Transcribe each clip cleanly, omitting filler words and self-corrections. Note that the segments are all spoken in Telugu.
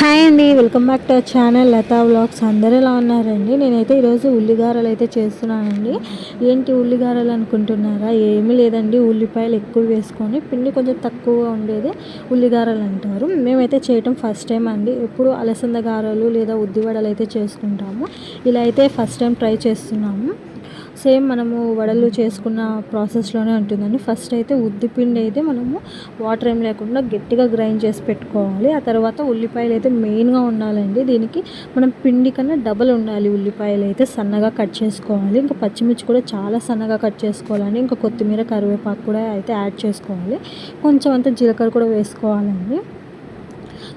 హాయ్ అండి, welcome back to our channel Latha vlogs. అందరూ ఎలా ఉన్నారండి? నేనైతే ఈరోజు ఉల్లిగారలు అయితే చేస్తున్నానండి. ఏంటి ఉల్లిగారలు అనుకుంటున్నారా? ఏమీ లేదండి, ఉల్లిపాయలు ఎక్కువ వేసుకొని పిండి కొంచెం తక్కువగా ఉండేది ఉల్లిగారలు అంటారు. మేమైతే చేయటం ఫస్ట్ టైం అండి. ఎప్పుడు అలసంద గారెలు లేదా ఉద్దివడలు అయితే చేసుకుంటాము. ఇలా అయితే ఫస్ట్ టైం ట్రై చేస్తున్నాము. సేమ్ మనము వడలు చేసుకున్న ప్రాసెస్లోనే ఉంటుందండి. ఫస్ట్ అయితే ఉద్దిపిండి అయితే మనము వాటర్ ఏం లేకుండా గట్టిగా గ్రైండ్ చేసి పెట్టుకోవాలి. ఆ తర్వాత ఉల్లిపాయలు అయితే మెయిన్గా ఉండాలండి. దీనికి మనం పిండి కన్నా డబల్ ఉండాలి. ఉల్లిపాయలు అయితే సన్నగా కట్ చేసుకోవాలి. ఇంకా పచ్చిమిర్చి కూడా చాలా సన్నగా కట్ చేసుకోవాలండి. ఇంకా కొత్తిమీర, కరివేపాకు కూడా అయితే యాడ్ చేసుకోవాలి. కొంచెం అంతా జీలకర్ర కూడా వేసుకోవాలండి.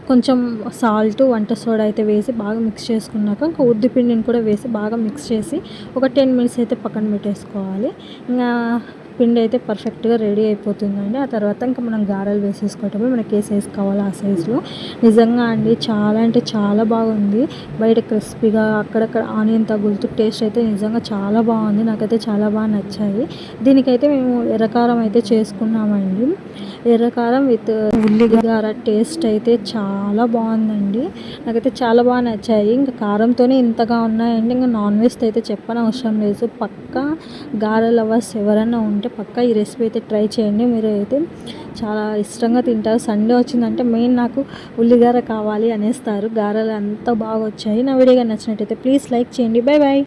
కొంచెం సాల్ట్, వంట సోడా అయితే వేసి బాగా మిక్స్ చేసుకున్నాక ఇంకా ఉద్దిపిండిని కూడా వేసి బాగా మిక్స్ చేసి ఒక 10 మినిట్స్ అయితే పక్కన పెట్టేసుకోవాలి. ఇంకా పిండి అయితే పర్ఫెక్ట్గా రెడీ అయిపోతుందండి. ఆ తర్వాత ఇంకా మనం గారెలు వేసేసుకోవటమే. మనకి ఏ సైజు కావాలో ఆ సైజులో. నిజంగా అండి చాలా అంటే చాలా బాగుంది. బయట క్రిస్పీగా అక్కడక్కడ ఆనియన్ తగులుతూ టేస్ట్ అయితే నిజంగా చాలా బాగుంది. నాకైతే చాలా బాగా నచ్చాయి. దీనికైతే మేము ఎర్రకారం అయితే చేసుకున్నామండి. ఎర్రకారం విత్ ఉల్లిగార టేస్ట్ అయితే చాలా బాగుందండి. నాకైతే చాలా బాగా నచ్చాయి. ఇంకా కారంతోనే ఇంతగా ఉన్నాయండి. ఇంకా నాన్ వెజ్ అయితే చెప్పనవసరం లేదు. పక్కా గారె లవర్స్ ఎవరైనా ఉంటే పక్కా ఈ రెసిపీ అయితే ట్రై చేయండి. మీరు అయితే చాలా ఇష్టంగా తింటారు. సండే వచ్చిందంటే మెయిన్ నాకు ఉల్లిగార కావాలి అనేస్తారు. గారెలు అంతా బాగా వచ్చాయి. నా వీడియో నచ్చినట్టయితే ప్లీజ్ లైక్ చేయండి. Bye bye.